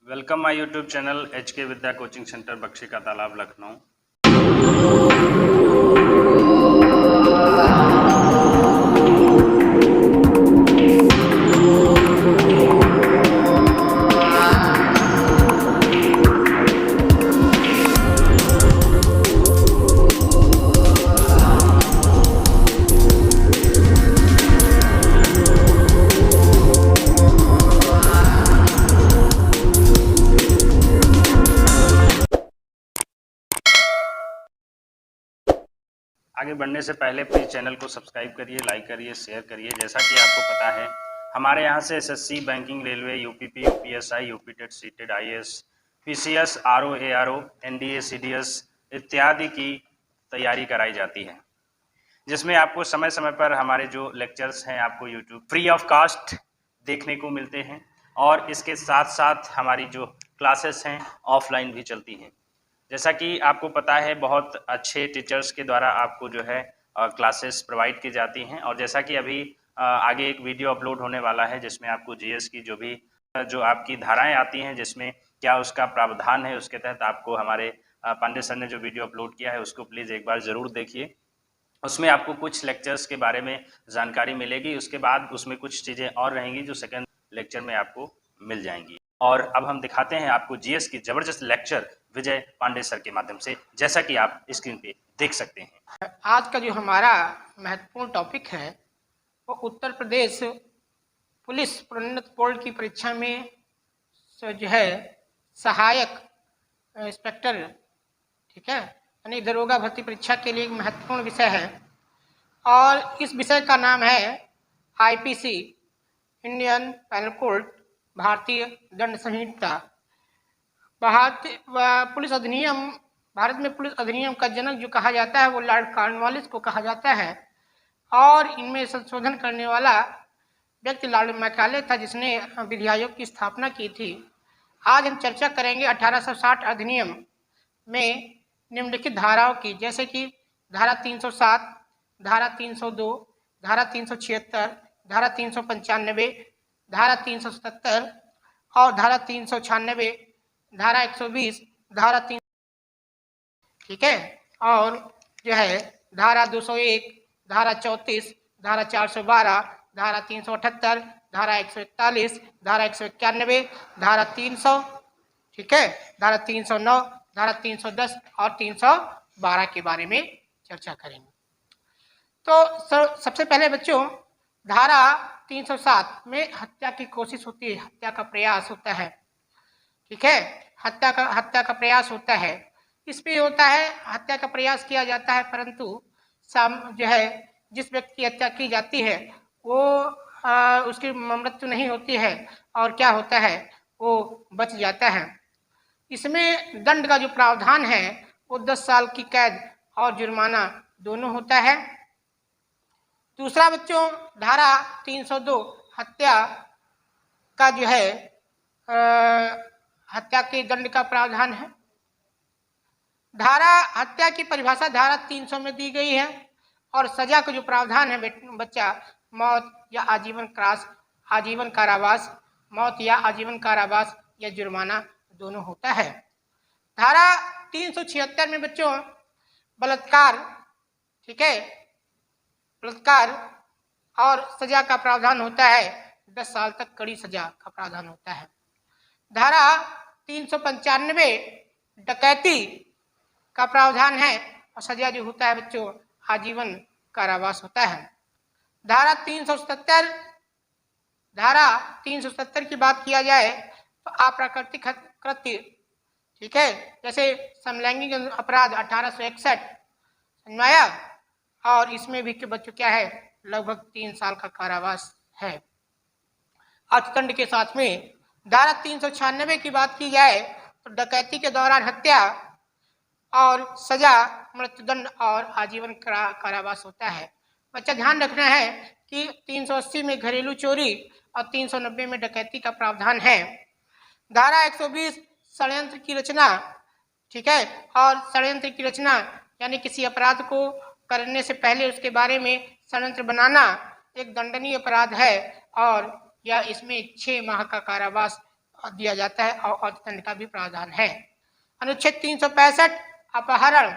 Welcome my YouTube channel HK Vidya coaching centre Bakshi ka Talab Lucknow. आगे बढ़ने से पहले प्लीज़ चैनल को सब्सक्राइब करिए, लाइक करिए, शेयर करिए। जैसा कि आपको पता है हमारे यहाँ से SSC, banking, railway, UPP, UPSI, UP TET, CTET, IAS, PCS, RO, ARO, NDA, CDS इत्यादि की तैयारी कराई जाती है, जिसमें आपको समय समय पर हमारे जो लेक्चर्स हैं आपको यूट्यूब फ्री ऑफ कास्ट देखने को मिलते हैं, और इसके साथ साथ हमारी जो क्लासेस हैं ऑफलाइन भी चलती हैं। जैसा कि आपको पता है बहुत अच्छे टीचर्स के द्वारा आपको जो है क्लासेस प्रोवाइड की जाती हैं, और जैसा कि अभी आगे एक वीडियो अपलोड होने वाला है जिसमें आपको GS की जो आपकी धाराएं आती हैं, जिसमें क्या उसका प्रावधान है, उसके तहत आपको हमारे पांडे सर ने जो वीडियो अपलोड किया है उसको प्लीज़ एक बार ज़रूर देखिए। उसमें आपको कुछ लेक्चर्स के बारे में जानकारी मिलेगी, उसके बाद उसमें कुछ चीज़ें और रहेंगी जो सेकंड लेक्चर में आपको मिल जाएंगी। और अब हम दिखाते हैं आपको GS की जबरदस्त लेक्चर विजय पांडे सर के माध्यम से, जैसा कि आप स्क्रीन पे देख सकते हैं। आज का जो हमारा महत्वपूर्ण टॉपिक है वो उत्तर प्रदेश पुलिस प्रोन्नत बोर्ड की परीक्षा में जो है सहायक इंस्पेक्टर, ठीक है, यानी दरोगा भर्ती परीक्षा के लिए एक महत्वपूर्ण विषय है। और इस विषय का नाम है IPC, इंडियन पैनल कोड, भारतीय दंड संहिता। भारतीय पुलिस अधिनियम, भारत में पुलिस अधिनियम का जनक जो कहा जाता है वो लॉर्ड कॉर्नवालिस को कहा जाता है, और इनमें संशोधन करने वाला व्यक्ति लॉर्ड मैकाले था, जिसने विधि आयोग की स्थापना की थी। आज हम चर्चा करेंगे 1860 अधिनियम में निम्नलिखित धाराओं की, जैसे कि धारा 307, धारा 302, धारा 376, धारा 395, धारा 377 और धारा 396, धारा 120, धारा 3, ठीक है, और जो है धारा 201, धारा 34, धारा 412, धारा 378, धारा 141, धारा 191, धारा 300, ठीक है, धारा 309, धारा 310 और 312 के बारे में चर्चा करेंगे। तो सबसे पहले बच्चों, धारा 307 में हत्या की कोशिश होती है, हत्या का प्रयास होता है, ठीक है, हत्या का प्रयास होता है। इसमें होता है हत्या का प्रयास किया जाता है, परंतु जो है जिस व्यक्ति की हत्या की जाती है वो उसकी मृत्यु नहीं होती है, और क्या होता है वो बच जाता है। इसमें दंड का जो प्रावधान है वो 10 साल की कैद और जुर्माना दोनों होता है। दूसरा बच्चों, धारा 302 हत्या का जो है हत्या के दंड का प्रावधान है। धारा हत्या की परिभाषा धारा 300 में दी गई है, और सजा का जो प्रावधान है बच्चा, मौत या आजीवन कारावास, मौत या आजीवन कारावास या जुर्माना दोनों होता है। धारा 376 में बच्चों बलात्कार, ठीक है, बलात्कार और सजा का प्रावधान होता है, 10 साल तक कड़ी सजा का प्रावधान होता है। धारा 395 डकैती का प्रावधान है, और सजा जो होता है बच्चों आजीवन कारावास होता है। धारा 370 की बात किया जाए तो अप्राकृतिक कृत्य, ठीक है, जैसे समलैंगिक अपराध 1861 समझाया, और इसमें भी बच्चों क्या है लगभग 3 साल का कारावास है अर्थदंड के साथ में। धारा 396 की बात की जाए तो डकैती के दौरान हत्या और सजा मृत्युदंड और आजीवन कारावास होता है। बच्चा ध्यान रखना है कि 380 में घरेलू चोरी और 390 में डकैती का प्रावधान है। धारा 120 षड्यंत्र की रचना, ठीक है, और षड्यंत्र की रचना यानी किसी अपराध को करने से पहले उसके बारे में षड्यंत्र बनाना एक दंडनीय अपराध है, और या इसमें 6 माह का कारावास दिया जाता है और अर्थदंड का भी प्रावधान है। अनुच्छेद 365 अपहरण,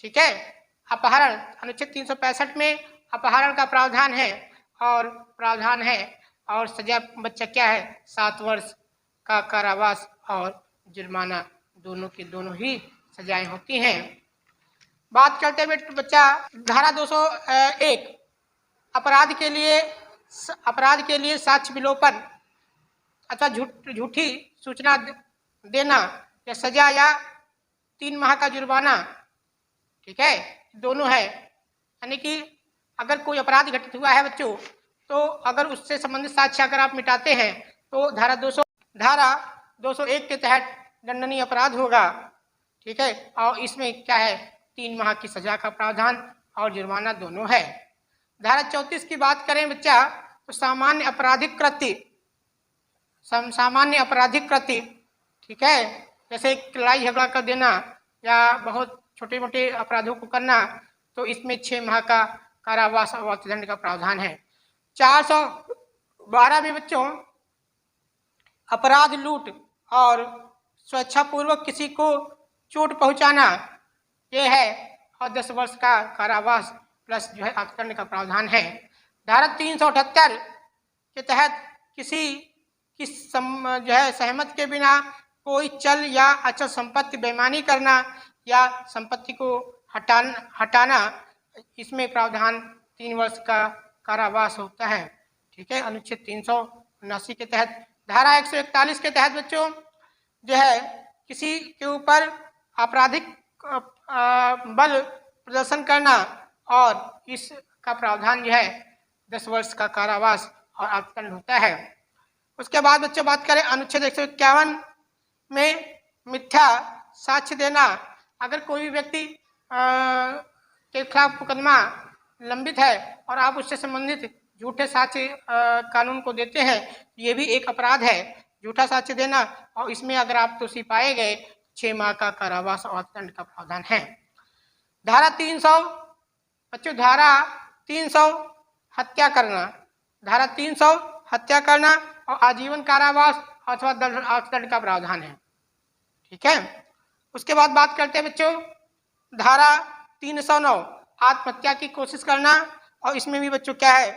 ठीक है, अपहरण, अनुच्छेद 365 में अपहरण का प्रावधान है और सजा बच्चा क्या है, 7 वर्ष का कारावास और जुर्माना, दोनों की दोनों ही सजाएं होती हैं। बात करते हैं बच्चा धारा 201 अपराध के लिए साक्ष्य विलोपन अथवा झूठी सूचना देना या सजा या 3 माह का जुर्माना, ठीक है, दोनों है। यानी कि अगर कोई अपराध घटित हुआ है बच्चों, तो अगर उससे संबंधित साक्ष्य अगर आप मिटाते हैं तो धारा 201 के तहत दंडनीय अपराध होगा, ठीक है, और इसमें क्या है, 3 माह की सजा का प्रावधान और जुर्माना दोनों है। धारा 34 की बात करें बच्चा तो सामान्य आपराधिक कृत्य, ठीक है, जैसे लड़ाई झगड़ा कर देना या बहुत छोटे मोटे अपराधों को करना, तो इसमें 6 माह का कारावास और अर्थदंड का प्रावधान है। 412 में बच्चों अपराध लूट और स्वेच्छापूर्वक किसी को चोट पहुंचाना, ये है, और 10 वर्ष का कारावास प्लस जो है अर्थदंड का प्रावधान है। धारा 378 के तहत किसी की जो है सहमति के बिना कोई चल या अचल संपत्ति बेईमानी करना या संपत्ति को हटाना, इसमें प्रावधान 3 वर्ष का कारावास होता है, ठीक है, अनुच्छेद 379 के तहत। धारा 141 के तहत बच्चों जो है किसी के ऊपर आपराधिक बल प्रदर्शन करना और इसका प्रावधान जो है 10 वर्ष का कारावास और अर्थदंड होता है। उसके बाद बच्चों बात करें अनुच्छेद 151 में मिथ्या साक्ष्य देना। अगर कोई व्यक्ति के खिलाफ मुकदमा लंबित है और आप उससे संबंधित झूठे साक्ष्य कानून को देते हैं, ये भी एक अपराध है, झूठा साक्ष्य देना, और इसमें अगर आप दोषी पाए गए 6 माह का कारावास और अर्थदंड का प्रावधान है। धारा 300 बच्चों, धारा 300 हत्या करना, धारा 300 हत्या करना और आजीवन कारावास अथवा अर्थदंड का प्रावधान है, ठीक है। उसके बाद बात करते हैं बच्चों धारा 309 आत्महत्या की कोशिश करना, और इसमें भी बच्चों क्या है,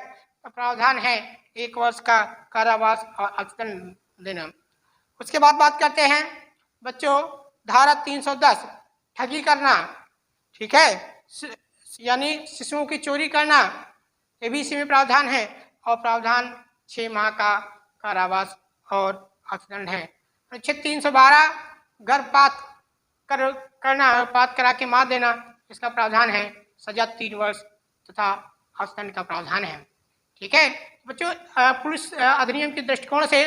प्रावधान है 1 वर्ष का कारावास और अर्थदंड देना। उसके बाद बात करते हैं बच्चों धारा 310 ठगी करना, ठीक है, यानी शिशुओं की चोरी करना, ये भी इसी में प्रावधान है और प्रावधान 6 माह का कारावास और अर्थदंड है। अनुच्छेद 312 गर्भपात पात करा के मार देना, इसका प्रावधान है, सजा 3 वर्ष तथा अर्थदंड का प्रावधान है, ठीक है बच्चों। पुलिस अधिनियम के दृष्टिकोण से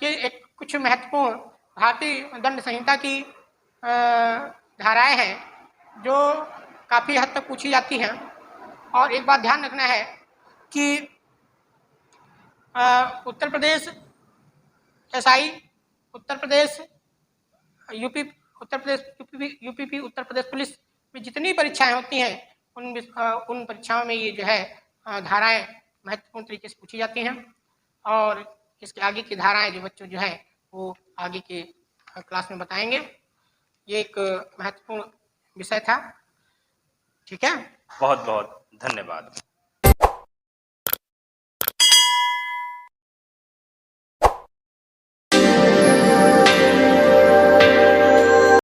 ये कुछ महत्वपूर्ण भारतीय दंड संहिता की धाराएं हैं जो काफ़ी हद तक पूछी जाती हैं। और एक बात ध्यान रखना है कि Uttar Pradesh SI, Uttar Pradesh UP Uttar Pradesh police में जितनी परीक्षाएं होती हैं उन परीक्षाओं में ये जो है धाराएं महत्वपूर्ण तरीके से पूछी जाती हैं, और इसके आगे की धाराएं जो बच्चों जो है वो आगे के क्लास में बताएंगे। ये एक महत्वपूर्ण विषय था, ठीक है। बहुत बहुत धन्यवाद।